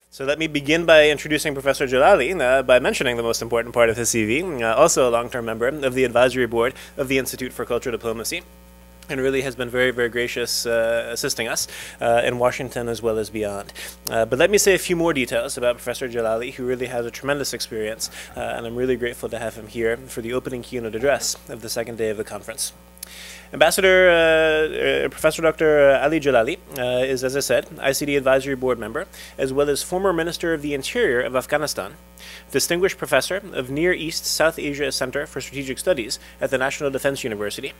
So let me begin by introducing Professor Jalali by mentioning the most important part of his CV, also a long-term member of the advisory board of the Institute for Cultural Diplomacy, and really has been very, very gracious assisting us in Washington as well as beyond. But let me say a few more details about Professor Jalali, who really has a tremendous experience, and I'm really grateful to have him here for the opening keynote address of the second day of the conference. Professor Dr. Ali Jalali is, as I said, ICD Advisory Board member, as well as former Minister of the Interior of Afghanistan, distinguished professor of Near East South Asia Center for Strategic Studies at the National Defense University.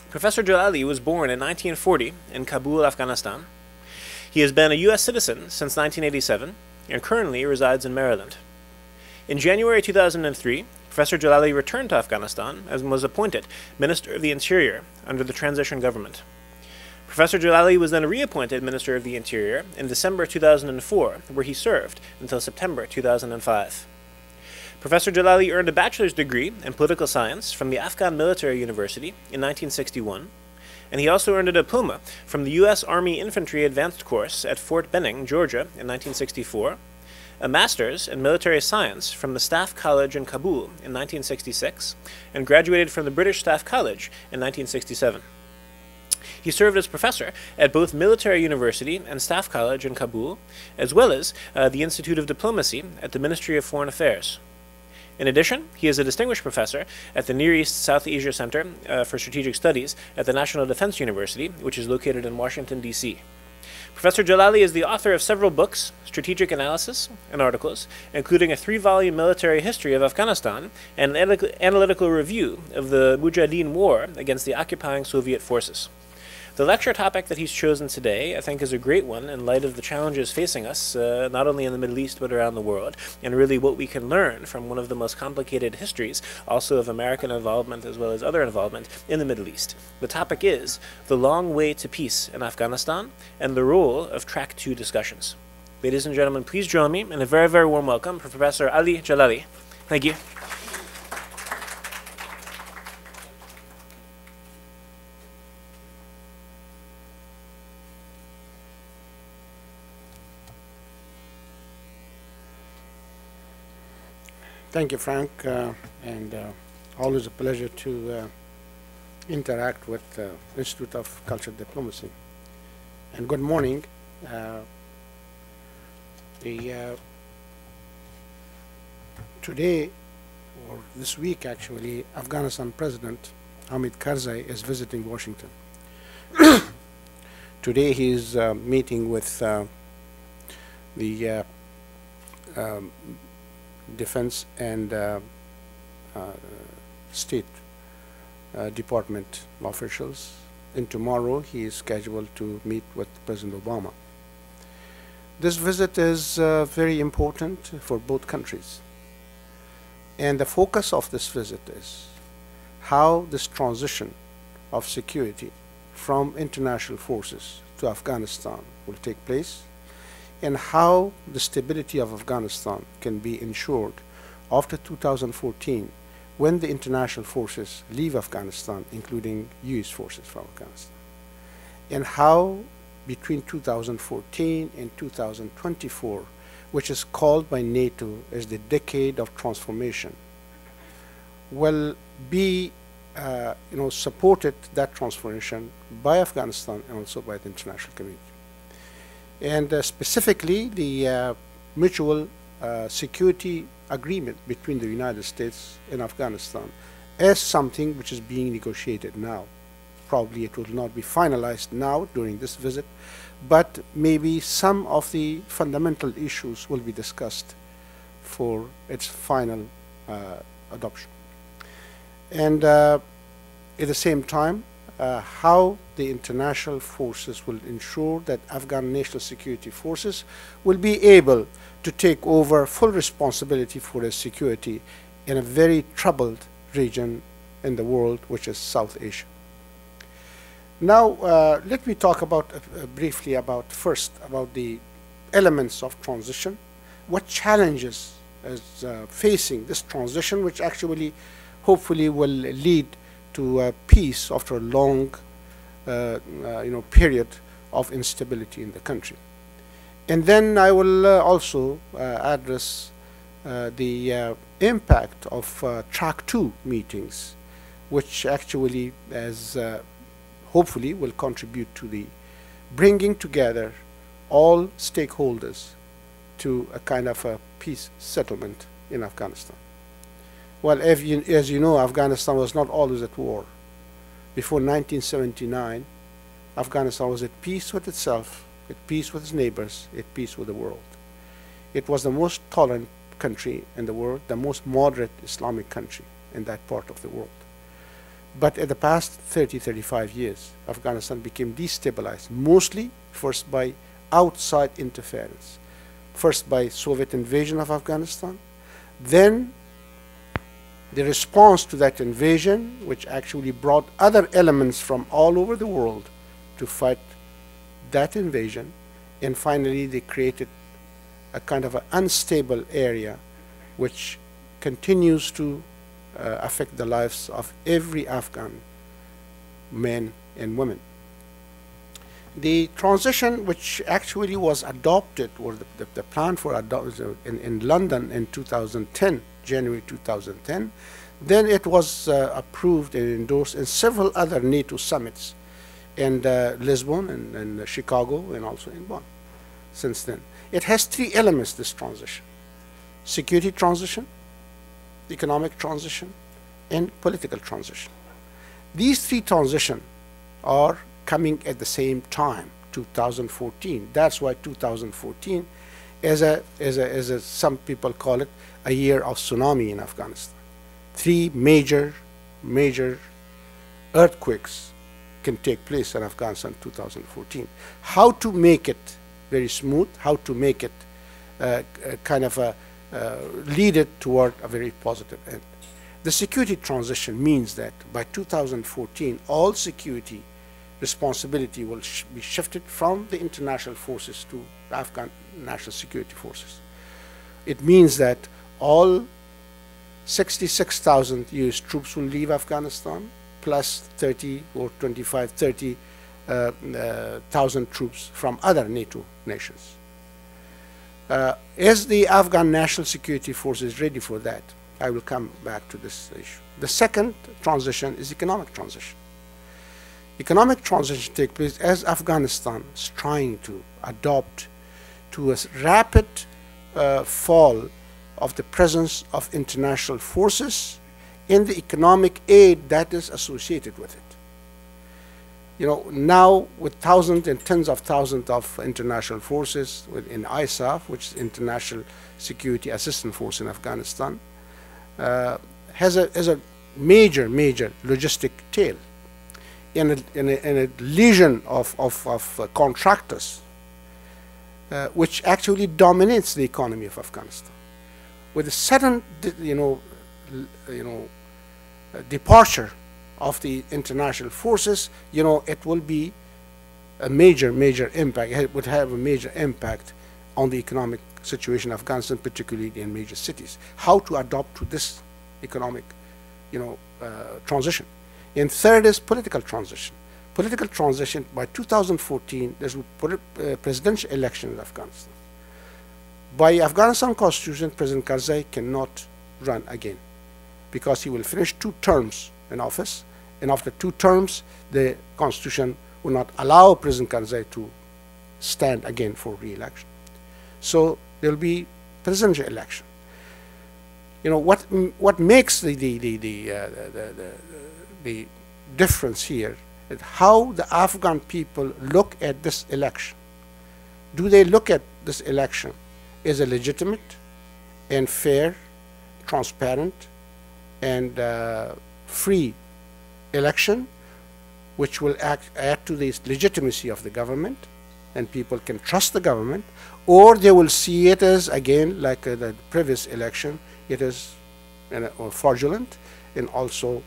Professor Jalali was born in 1940 in Kabul, Afghanistan. He has been a U.S. citizen since 1987 and currently resides in Maryland. In January 2003, Professor Jalali returned to Afghanistan and was appointed Minister of the Interior under the transition government. Professor Jalali was then reappointed Minister of the Interior in December 2004, where he served until September 2005. Professor Jalali earned a bachelor's degree in political science from the Afghan Military University in 1961, and he also earned a diploma from the U.S. Army Infantry Advanced Course at Fort Benning, Georgia in 1964, a master's in military science from the Staff College in Kabul in 1966, and graduated from the British Staff College in 1967. He served as professor at both Military University and Staff College in Kabul, as well as the Institute of Diplomacy at the Ministry of Foreign Affairs. In addition, he is a distinguished professor at the Near East South Asia Center for Strategic Studies at the National Defense University, which is located in Washington, D.C. Professor Jalali is the author of several books, strategic analysis, and articles, including a 3-volume military history of Afghanistan and an analytical review of the Mujahideen War against the occupying Soviet forces. The lecture topic that he's chosen today, I think, is a great one in light of the challenges facing us, not only in the Middle East but around the world, and really what we can learn from one of the most complicated histories, also of American involvement as well as other involvement in the Middle East. The topic is the long way to peace in Afghanistan and the role of Track 2 discussions. Ladies and gentlemen, please join me in a very, very warm welcome for Professor Ali Jalali. Thank you. Thank you, Frank, and always a pleasure to interact with the Institute of Cultural Diplomacy. And good morning. Today, or this week actually, Afghanistan President Hamid Karzai is visiting Washington. Today he is meeting with the Defense and State Department officials, and tomorrow he is scheduled to meet with President Obama. This visit is very important for both countries, and the focus of this visit is how this transition of security from international forces to Afghanistan will take place, and how the stability of Afghanistan can be ensured after 2014 when the international forces leave Afghanistan, including U.S. forces from Afghanistan, and how between 2014 and 2024, which is called by NATO as the decade of transformation, will be supported, that transformation, by Afghanistan and also by the international community. And specifically, the mutual security agreement between the United States and Afghanistan is something which is being negotiated now. Probably it will not be finalized now during this visit, but maybe some of the fundamental issues will be discussed for its final adoption. And at the same time, how the international forces will ensure that Afghan national security forces will be able to take over full responsibility for their security in a very troubled region in the world, which is South Asia. Now, let me talk about briefly about the elements of transition, what challenges is facing this transition, which actually hopefully will lead to peace after a long period of instability in the country. And then I will also address the impact of track 2 meetings, which actually, as hopefully, will contribute to the bringing together all stakeholders to a kind of a peace settlement in Afghanistan. Well, as you know, Afghanistan was not always at war. Before 1979, Afghanistan was at peace with itself, at peace with its neighbors, at peace with the world. It was the most tolerant country in the world, the most moderate Islamic country in that part of the world. But in the past 30, 35 years, Afghanistan became destabilized, mostly first by outside interference. First by Soviet invasion of Afghanistan, then the response to that invasion, which actually brought other elements from all over the world to fight that invasion, and finally they created a kind of an unstable area which continues to affect the lives of every Afghan man and women. The transition which actually was adopted, or the plan for adoption in London in 2010, January 2010, then it was approved and endorsed in several other NATO summits, and Lisbon and Chicago and also in Bonn since then. It has 3 elements, this transition: security transition, economic transition, and political transition. These 3 transitions are coming at the same time, 2014. That's why 2014 is some people call it a year of tsunami in Afghanistan. 3 major earthquakes can take place in Afghanistan in 2014. How to make it very smooth, how to make it kind of lead it toward a very positive end. The security transition means that by 2014, all security responsibility will be shifted from the international forces to the Afghan national security forces. It means that all 66,000 US troops will leave Afghanistan, plus 30 or 25, 30,000 troops from other NATO nations. Is the Afghan national security forces ready for that? I will come back to this issue. The second transition is economic transition. Economic transition takes place as Afghanistan is trying to adopt to a rapid fall of the presence of international forces in the economic aid that is associated with it. You know, now with thousands and tens of thousands of international forces in ISAF, which is International Security Assistance Force in Afghanistan, has a major logistic tail in a legion of contractors, which actually dominates the economy of Afghanistan. With a sudden, departure of the international forces, it will be a major impact. It would have a major impact on the economic situation of Afghanistan, particularly in major cities. How to adapt to this economic, transition. And third is political transition. Political transition, by 2014, there's a presidential election in Afghanistan. By Afghanistan constitution, President Karzai cannot run again because he will finish 2 terms in office, and after 2 terms, the constitution will not allow President Karzai to stand again for re-election. So there will be presidential election. What makes the difference here is how the Afghan people look at this election. Do they look at this election as a legitimate and fair, transparent, and free election, which will add to the legitimacy of the government, and people can trust the government, or they will see it as, again, like the previous election, it is fraudulent and also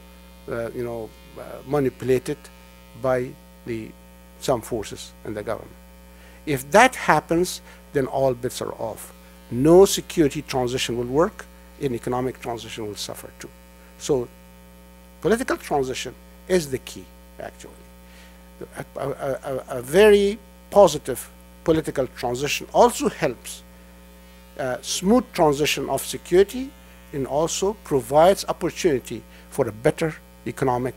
manipulated by some forces in the government. If that happens, then all bets are off. No security transition will work, and economic transition will suffer too. So political transition is the key, actually. A very positive political transition also helps smooth transition of security and also provides opportunity for a better economic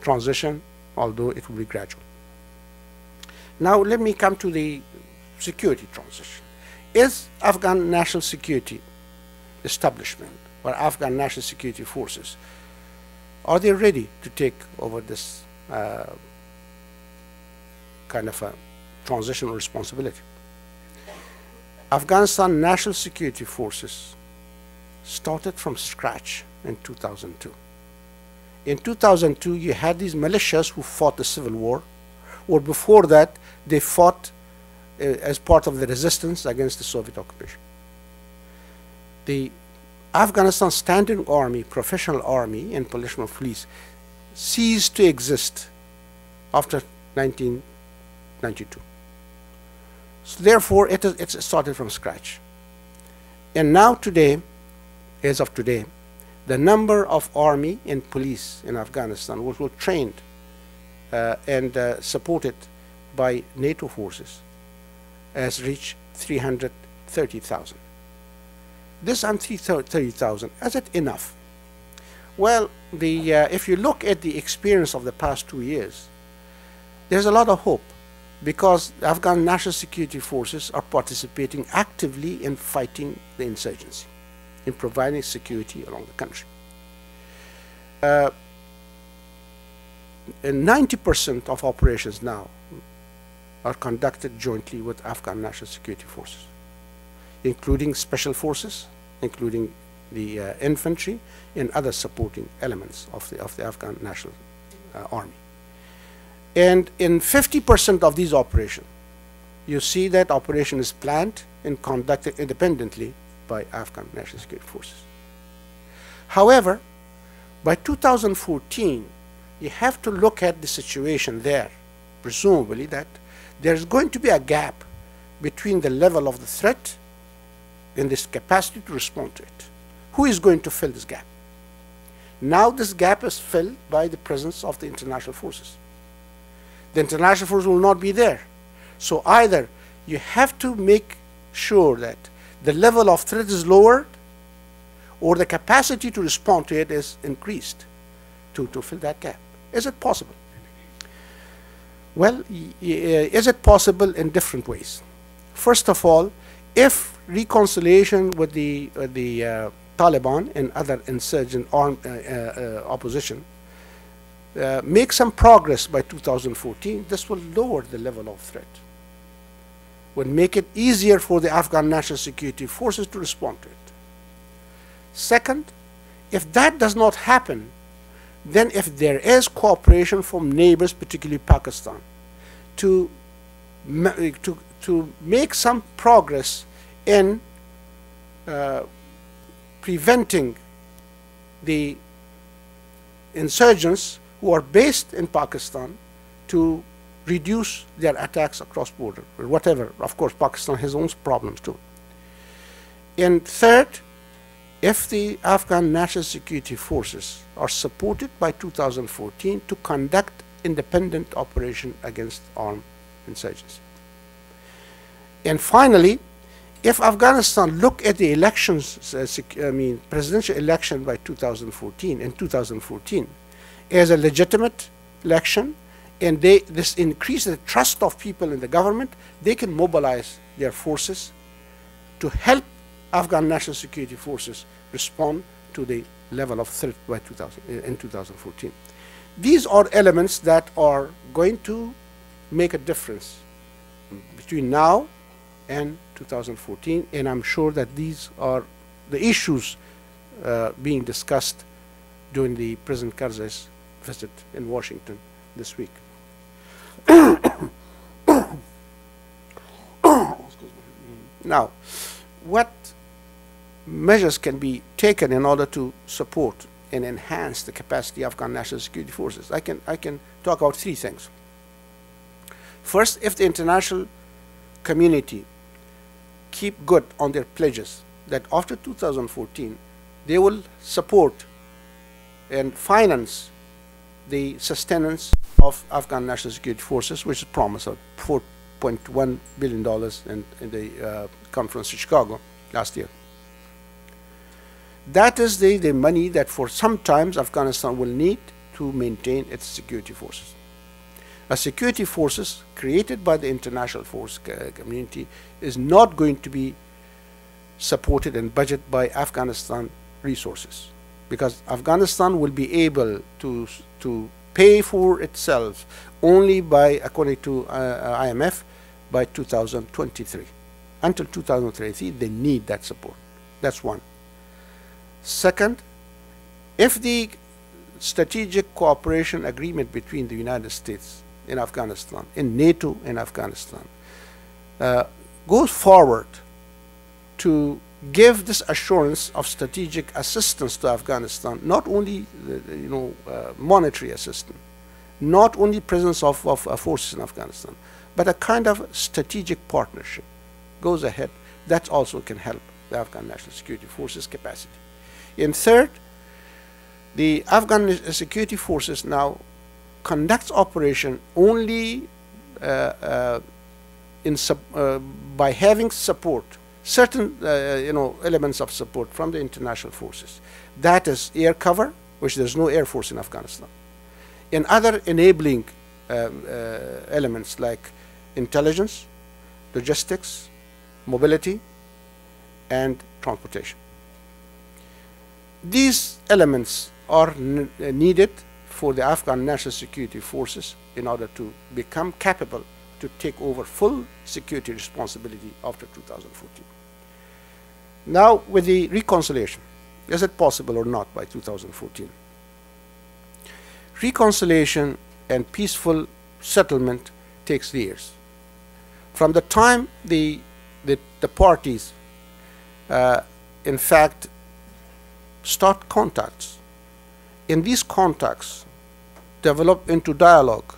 transition, although it will be gradual. Now let me come to the security transition. Is Afghan national security establishment or Afghan national security forces, are they ready to take over this kind of a transitional responsibility? Afghanistan national security forces started from scratch in 2002. In 2002, you had these militias who fought the civil war, or before that, they fought as part of the resistance against the Soviet occupation. The Afghanistan Standing Army, professional army, and political police ceased to exist after 1992. So therefore, it started from scratch. And now today, as of today, the number of army and police in Afghanistan, which were trained and supported by NATO forces, has reached 330,000. This 330,000, is it enough? Well, if you look at the experience of the past 2 years, there's a lot of hope, because the Afghan national security forces are participating actively in fighting the insurgency, in providing security along the country. And 90% of operations now are conducted jointly with Afghan national security forces, including special forces, including the infantry and other supporting elements of the Afghan national army. And in 50% of these operations, you see that operation is planned and conducted independently by Afghan national security forces. However, by 2014, you have to look at the situation there, presumably that there's going to be a gap between the level of the threat and this capacity to respond to it. Who is going to fill this gap? Now this gap is filled by the presence of the international forces. The international forces will not be there. So either you have to make sure that the level of threat is lowered, or the capacity to respond to it is increased to fill that gap. Is it possible? Well, is it possible in different ways? First of all, if reconciliation with the Taliban and other insurgent opposition make some progress by 2014, this will lower the level of threat, will make it easier for the Afghan national security forces to respond to it. Second, if that does not happen, then if there is cooperation from neighbors, particularly Pakistan, to make some progress in preventing the insurgents who are based in Pakistan to reduce their attacks across border, or whatever. Of course, Pakistan has its own problems too. And third, if the Afghan national security forces are supported by 2014 to conduct independent operation against armed insurgency. And finally, if Afghanistan look at the elections, presidential election by 2014 and 2014 as a legitimate election, and this increases the trust of people in the government, they can mobilize their forces to help Afghan national security forces respond to the level of threat by 2014. These are elements that are going to make a difference between now and 2014, and I'm sure that these are the issues being discussed during the President Karzai's visit in Washington this week. Now, what measures can be taken in order to support and enhance the capacity of Afghan national security forces? I can talk about three things. First, if the international community keep good on their pledges that after 2014 they will support and finance the sustenance of Afghan national security forces, which is promised of $2.1 billion in the conference in Chicago last year. That is the money that for sometimes Afghanistan will need to maintain its security forces. A security forces created by the international force community is not going to be supported and budgeted by Afghanistan resources, because Afghanistan will be able to pay for itself only by, according to IMF, by 2023. Until 2023, they need that support. That's one. Second, if the strategic cooperation agreement between the United States in Afghanistan, in NATO in Afghanistan, goes forward to give this assurance of strategic assistance to Afghanistan, not only monetary assistance, not only presence of forces in Afghanistan, but a kind of strategic partnership goes ahead, that also can help the Afghan National Security Forces capacity. And third, the Afghan security forces now conducts operation only by having support, certain elements of support from the international forces. That is air cover, which there's no air force in Afghanistan, and other enabling elements like intelligence, logistics, mobility, and transportation. These elements are needed for the Afghan National Security Forces in order to become capable to take over full security responsibility after 2014. Now, with the reconciliation, is it possible or not by 2014? Reconciliation and peaceful settlement takes years. From the time the parties, in fact, start contacts, in these contacts develop into dialogue,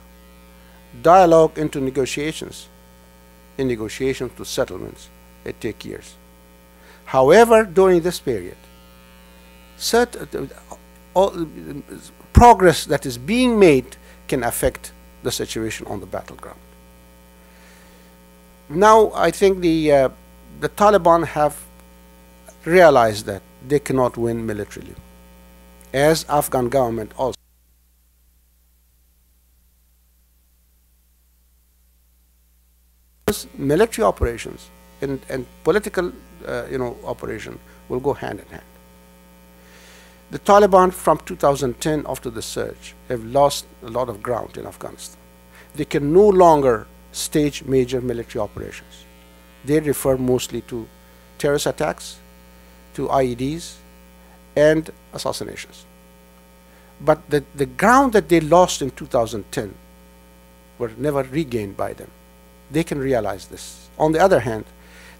dialogue into negotiations, in negotiations to settlements, it takes years. However, during this period, progress that is being made can affect the situation on the battleground. Now, I think the Taliban have realized that they cannot win militarily, as Afghan government also. Military operations and political operation will go hand in hand. The Taliban from 2010 after the surge have lost a lot of ground in Afghanistan. They can no longer stage major military operations. They refer mostly to terrorist attacks, to IEDs, and assassinations. But the ground that they lost in 2010 were never regained by them. They can realize this. On the other hand,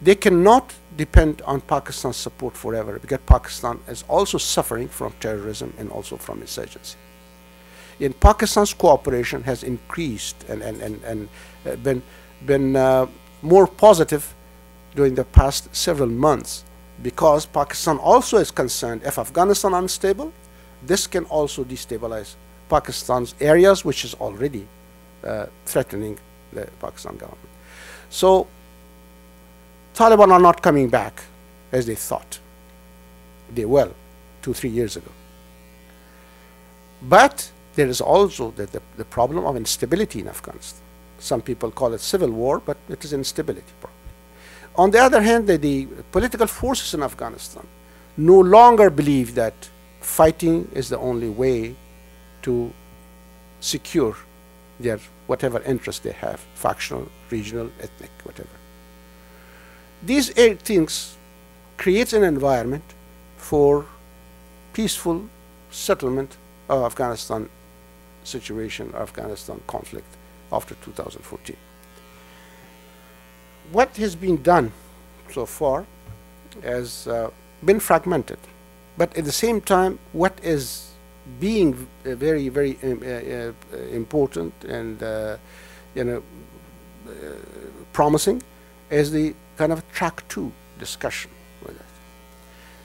they cannot depend on Pakistan's support forever, because Pakistan is also suffering from terrorism and also from insurgency. In Pakistan's cooperation has increased and been more positive during the past several months, because Pakistan also is concerned if Afghanistan is unstable, this can also destabilize Pakistan's areas, which is already threatening the Pakistan government. So Taliban are not coming back as they thought. They will 2-3 years ago. But there is also the problem of instability in Afghanistan. Some people call it civil war, but it is instability probably. On the other hand, the political forces in Afghanistan no longer believe that fighting is the only way to secure their whatever interest they have, factional, regional, ethnic, whatever. These 8 things creates an environment for peaceful settlement of Afghanistan situation, Afghanistan conflict after 2014. What has been done so far has been fragmented, but at the same time, what is being very, very important and promising is the kind of track 2 discussion with it.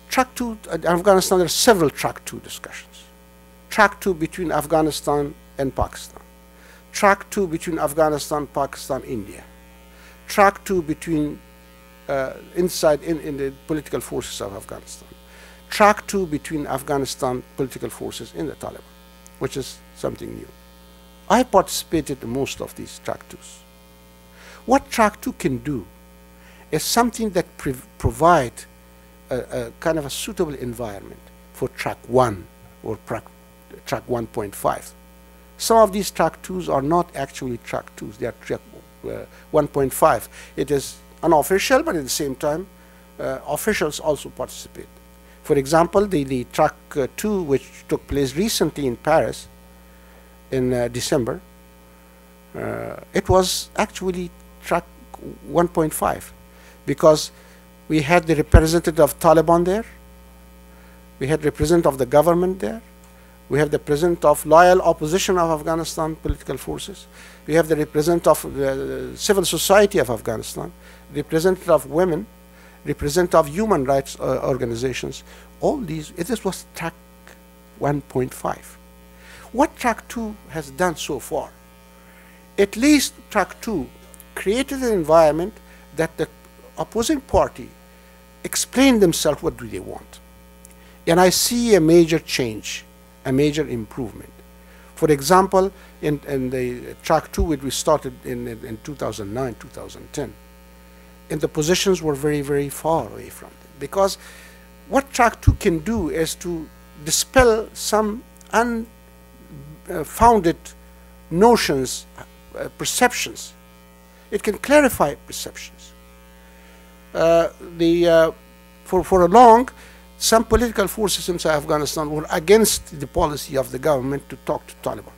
Track 2, Afghanistan, there are several track 2 discussions. Track 2 between Afghanistan and Pakistan. Track 2 between Afghanistan, Pakistan, India. track two between inside in the political forces of Afghanistan, track two between Afghanistan political forces in the Taliban, which is something new. I participated in most of these track twos. What track two can do is something that provide a kind of a suitable environment for track one or track 1.5. Some of these track twos are not actually track twos, they are track 1.5. It is unofficial, but at the same time, officials also participate. For example, the track 2, which took place recently in Paris in December, it was actually track 1.5, because we had the representative of Taliban there, we had representative of the government there, we have the president of loyal opposition of Afghanistan political forces, we have the representative of the civil society of Afghanistan, representative of women, representative of human rights organizations. All these, this was track 1.5. What track 2 has done so far? At least track 2 created an environment that the opposing party explain themselves what do they want. And I see a major change, a major improvement. For example, in the track 2, which we started in 2009, 2010, and the positions were very, very far away from them. Because what track 2 can do is to dispel some unfounded notions, perceptions. It can clarify perceptions. For a long, some political forces inside Afghanistan were against the policy of the government to talk to Taliban,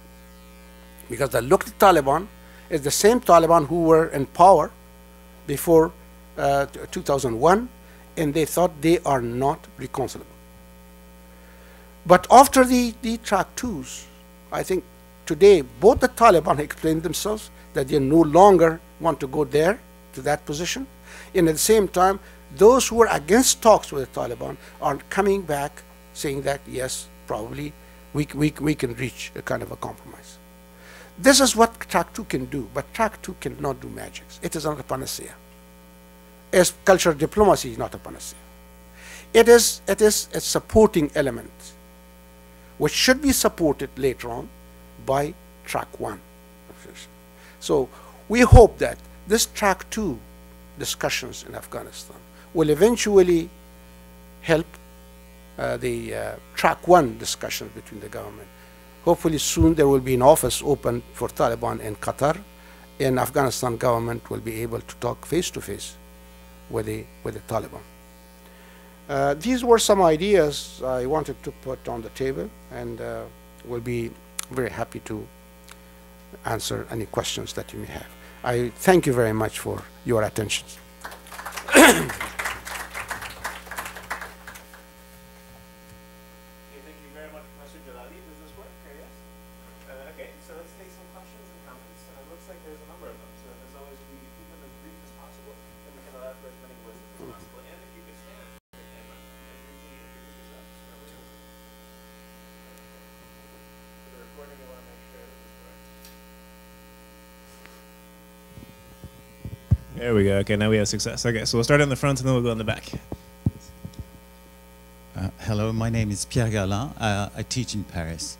because they looked at Taliban as the same Taliban who were in power before 2001, and they thought they are not reconcilable. But after the track 2s, I think today both the Taliban explained themselves that they no longer want to go there to that position, and at the same time those who were against talks with the Taliban are coming back saying that yes, probably we can reach a kind of a compromise. This is what track 2 can do, but track 2 cannot do magics. It is not a panacea. As cultural diplomacy is not a panacea. It is a supporting element which should be supported later on by track 1. So we hope that this track 2 discussions in Afghanistan will eventually help the track 1 discussions between the government. Hopefully soon there will be an office open for Taliban in Qatar, and Afghanistan government will be able to talk face to face with the Taliban. These were some ideas I wanted to put on the table, and will be very happy to answer any questions that you may have. I thank you very much for your attention. Thank you very much, Professor Jalali. Does this work? Yes? Okay, so let's take some questions and comments. It looks like there's a number of them. So as always, we keep them as brief as possible, and we can allow for as many voices as possible. And if you could stand the camera and briefly introduce yourself. For the recording, we want to make sure that this works. There we go. Okay, now we have success. Okay, so we'll start on the front and then we'll go on the back. Hello, my name is Pierre Galin. I teach in Paris.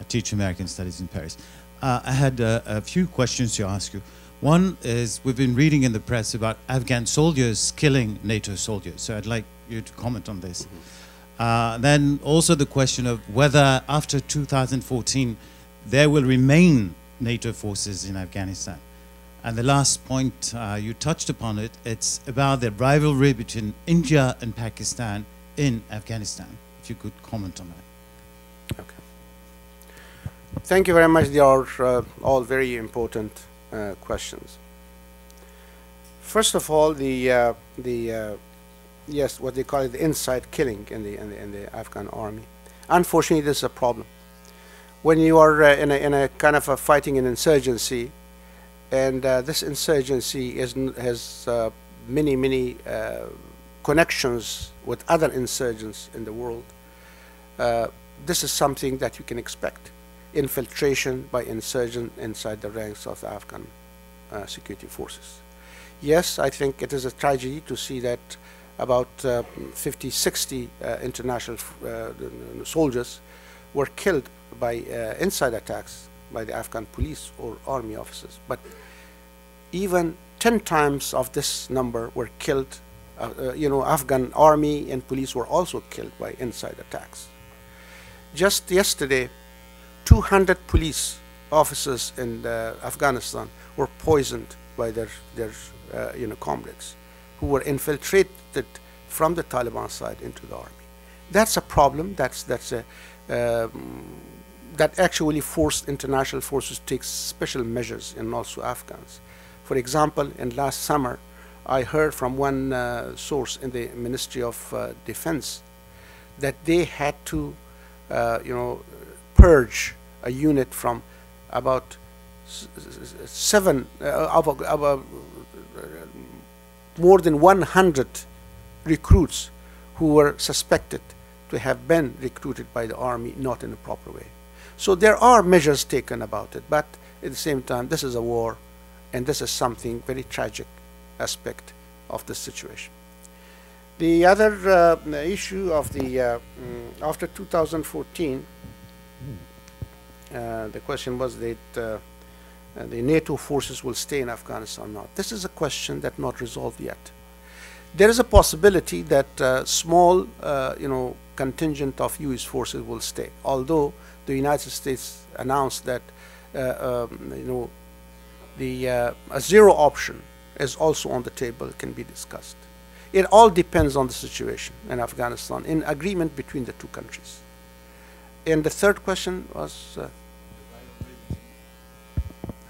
I teach American Studies in Paris. I had a few questions to ask you. One is, we've been reading in the press about Afghan soldiers killing NATO soldiers, so I'd like you to comment on this. Then also the question of whether after 2014 there will remain NATO forces in Afghanistan. And the last point, you touched upon it, it's about the rivalry between India and Pakistan in Afghanistan. If you could comment on that. Okay. Thank you very much. They are all very important questions. First of all, yes, what they call it, the inside killing in the Afghan army. Unfortunately, this is a problem. When you are in a kind of a fighting an insurgency, and this insurgency has many connections with other insurgents in the world, this is something that you can expect. Infiltration by insurgents inside the ranks of the Afghan security forces. Yes, I think it is a tragedy to see that about 50, 60 international soldiers were killed by inside attacks by the Afghan police or army officers. But even 10 times of this number were killed. Afghan army and police were also killed by inside attacks. Just yesterday, 200 police officers in Afghanistan were poisoned by their comrades who were infiltrated from the Taliban side into the army. That's a problem. That actually forced international forces to take special measures and also Afghans. For example, in last summer, I heard from one source in the Ministry of Defense that they had to, purge a unit from about more than 100 recruits who were suspected to have been recruited by the army not in a proper way. So there are measures taken about it, but at the same time, this is a war, and this is something very tragic aspect of the situation. The other issue of the after 2014, the question was that the NATO forces will stay in Afghanistan or not. This is a question that's not resolved yet. There is a possibility that small, contingent of U.S. forces will stay, although the United States announced that a zero option is also on the table, can be discussed. It all depends on the situation in Afghanistan, in agreement between the two countries. And the third question was...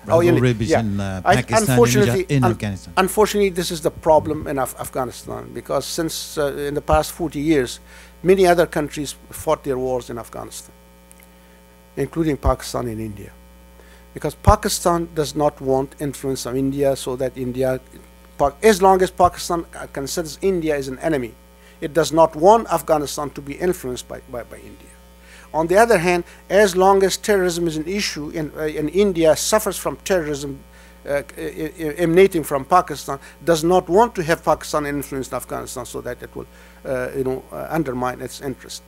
Pakistan, in Afghanistan. Unfortunately, this is the problem in Afghanistan, because since in the past 40 years, many other countries fought their wars in Afghanistan, including Pakistan and India. Because Pakistan does not want influence of India, so that India, as long as Pakistan considers India as an enemy, it does not want Afghanistan to be influenced by India. On the other hand, as long as terrorism is an issue and India suffers from terrorism emanating from Pakistan, does not want to have Pakistan influence Afghanistan, so that it will undermine its interest.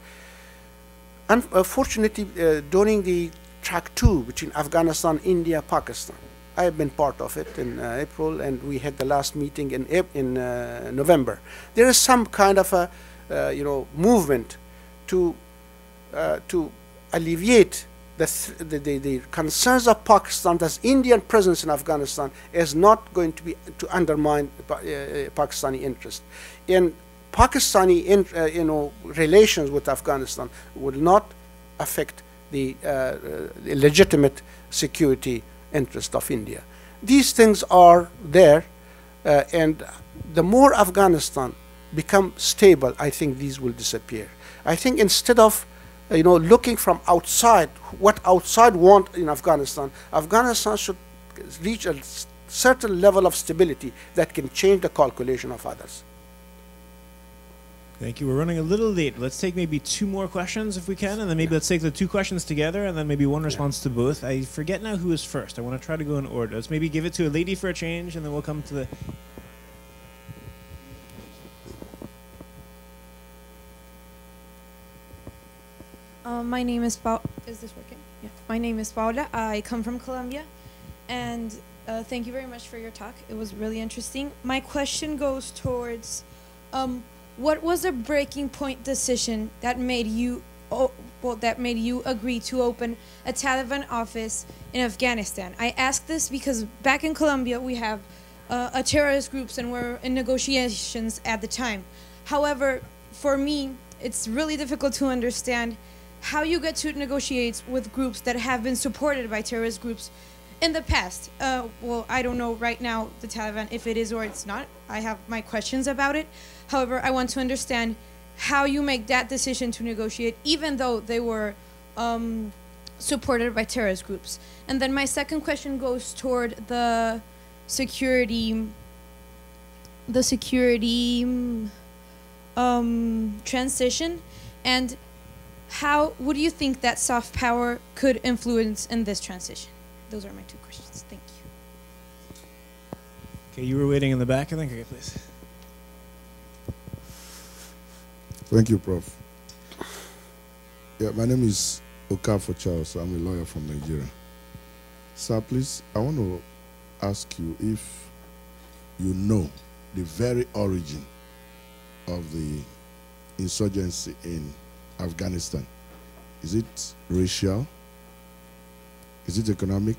Unfortunately, during the track 2 between Afghanistan, India, Pakistan, I have been part of it in April, and we had the last meeting in November. There is some kind of a movement to alleviate the concerns of Pakistan that Indian presence in Afghanistan is not going to be to undermine Pakistani interest. And Pakistani relations with Afghanistan will not affect the legitimate security interest of India. These things are there, and the more Afghanistan become stable, I think these will disappear. I think instead of looking from outside, what outside want in Afghanistan, Afghanistan should reach a certain level of stability that can change the calculation of others. Thank you. We're running a little late. Let's take maybe 2 more questions if we can, and then maybe let's take the 2 questions together, and then maybe 1 response to both. I forget now who is first. I want to try to go in order. Let's maybe give it to a lady for a change, and then we'll come to the... My name is Paula. Is this working? Yeah. My name is Paula. I come from Colombia, and thank you very much for your talk. It was really interesting. My question goes towards, what was a breaking point decision that made you, agree to open a Taliban office in Afghanistan? I ask this because back in Colombia we have a terrorist groups and we're in negotiations at the time. However, for me, it's really difficult to understand how you get to negotiate with groups that have been supported by terrorist groups in the past. Well, I don't know right now, the Taliban, if it is or it's not. I have my questions about it. However, I want to understand how you make that decision to negotiate, even though they were supported by terrorist groups. And then my second question goes toward the security transition, and how would you think that soft power could influence in this transition? Those are my 2 questions. Thank you. Okay, you were waiting in the back, I think. Okay, please. Thank you, Prof. Yeah, my name is Okafor Charles. I'm a lawyer from Nigeria. Sir, please, I want to ask you if you know the very origin of the insurgency in Afghanistan. Is it racial? Is it economic?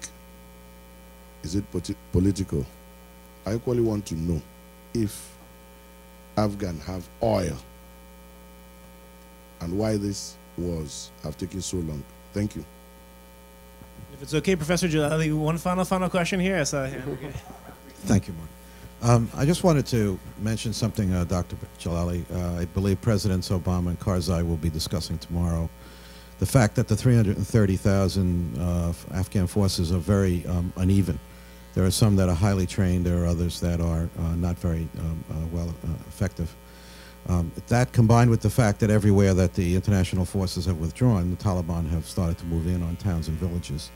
Is it political? I equally want to know if Afghans have oil and why this wars have taken so long. Thank you. If it's okay, Professor Jalali, one final question here. I saw a hand. Okay. Thank you, Mark. I just wanted to mention something, Dr. Jalali. I believe Presidents Obama and Karzai will be discussing tomorrow. The fact that the 330,000 Afghan forces are very uneven. There are some that are highly trained. There are others that are not very effective. That combined with the fact that everywhere that the international forces have withdrawn, the Taliban have started to move in on towns and villages.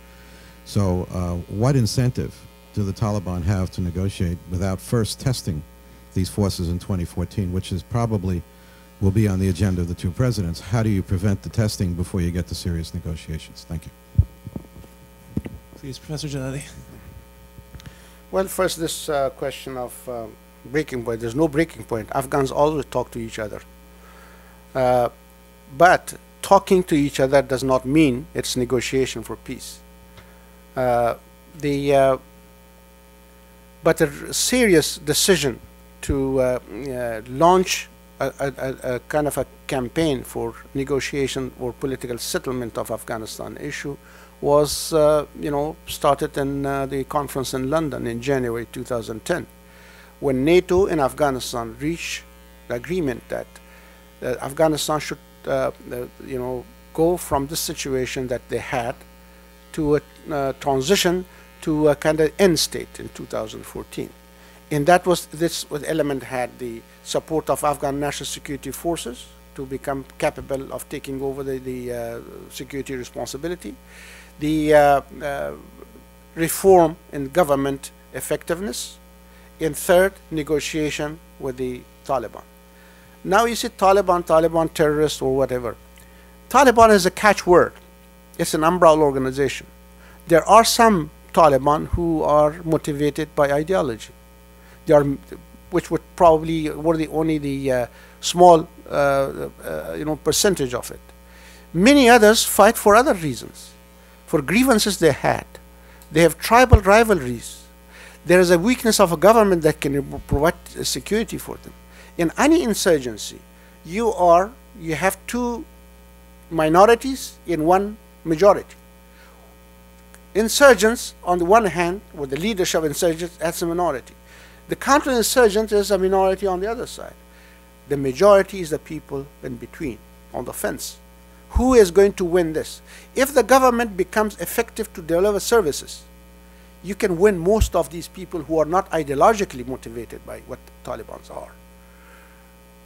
So what incentive do the Taliban have to negotiate without first testing these forces in 2014, which is probably will be on the agenda of the two presidents? How do you prevent the testing before you get to serious negotiations? Thank you. Please, Professor Jalali. Well, first, this question of breaking point. There's no breaking point. Afghans always talk to each other. But talking to each other does not mean it's negotiation for peace. But a serious decision to launch a kind of a campaign for negotiation or political settlement of Afghanistan issue was, started in the conference in London in January 2010, when NATO and Afghanistan reached the agreement that Afghanistan should, go from this situation that they had to a transition to a kind of end state in 2014. And this element had the support of Afghan National Security Forces to become capable of taking over the security responsibility, the reform in government effectiveness, and third, negotiation with the Taliban. Now you see Taliban terrorists or whatever. Taliban is a catchword. It's an umbrella organization. There are some Taliban who are motivated by ideology. They are, which would probably were only the small percentage of it. Many others fight for other reasons, for grievances they had. They have tribal rivalries. There is a weakness of a government that can provide security for them. In any insurgency, you have two minorities in one majority. Insurgents, on the one hand, with the leadership of insurgents, that's a minority. The counterinsurgent is a minority on the other side. The majority is the people in between, on the fence. Who is going to win this? If the government becomes effective to deliver services, you can win most of these people who are not ideologically motivated by what the Taliban are.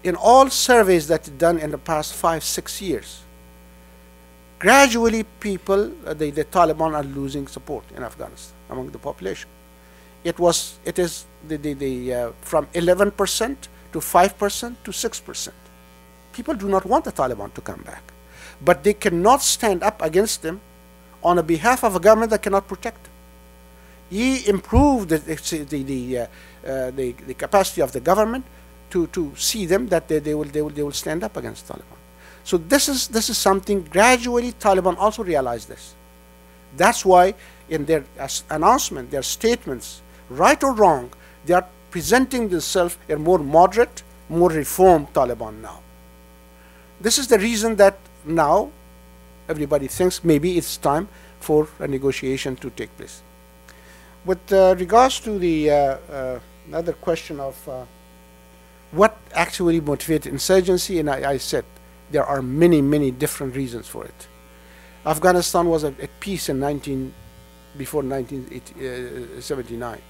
In all surveys that are done in the past 5-6 years, gradually people, the Taliban are losing support in Afghanistan among the population. It is from 11% to 5% to 6%. People do not want the Taliban to come back, but they cannot stand up against them on the behalf of a government that cannot protect them. He improved the capacity of the government to see them that they will stand up against Taliban. So this is something gradually Taliban also realized this. That's why in their announcement, their statements, right or wrong, they are presenting themselves a more moderate, more reformed Taliban now. This is the reason that now everybody thinks maybe it's time for a negotiation to take place. With regards to the another question of what actually motivated insurgency, and I said there are many different reasons for it. Afghanistan was at peace before 1979.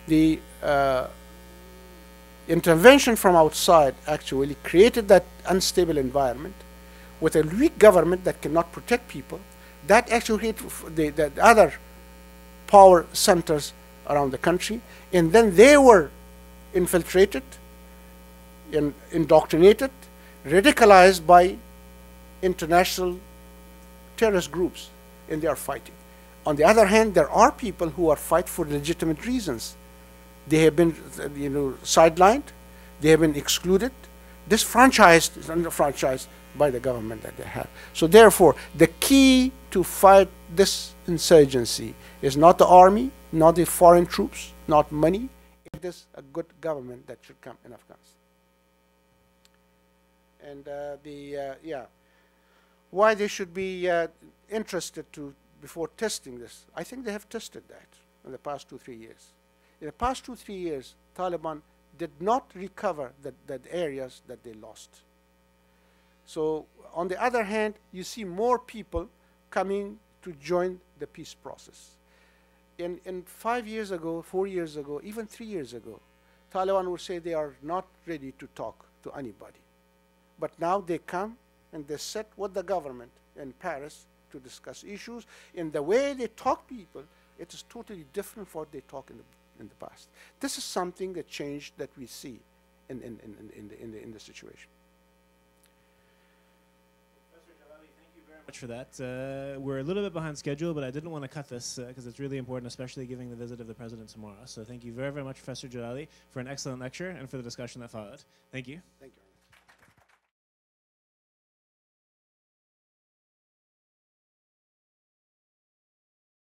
The intervention from outside actually created that unstable environment with a weak government that cannot protect people. That actually created the other power centers around the country, and then they were infiltrated, indoctrinated, radicalized by international terrorist groups, and they are fighting. On the other hand, there are people who are fighting for legitimate reasons. They have been, sidelined. They have been excluded, disfranchised, underfranchised by the government that they have. So therefore, the key to fight this insurgency is not the army, not the foreign troops, not money. It is a good government that should come in Afghanistan. And why they should be interested to before testing this? I think they have tested that in the past 2-3 years. In the past 2-3 years, Taliban did not recover the areas that they lost. So on the other hand, you see more people coming to join the peace process. In 5 years ago, 4 years ago, even 3 years ago, Taliban would say they are not ready to talk to anybody. But now they come and they sit with the government in Paris to discuss issues. In the way they talk people, it is totally different from what they talk in the past. This is something that changed that we see in the situation. Professor Jalali, thank you very much for that. We're a little bit behind schedule, but I didn't want to cut this because it's really important, especially giving the visit of the President tomorrow. So thank you very, very much, Professor Jalali, for an excellent lecture and for the discussion that followed. Thank you. Thank you.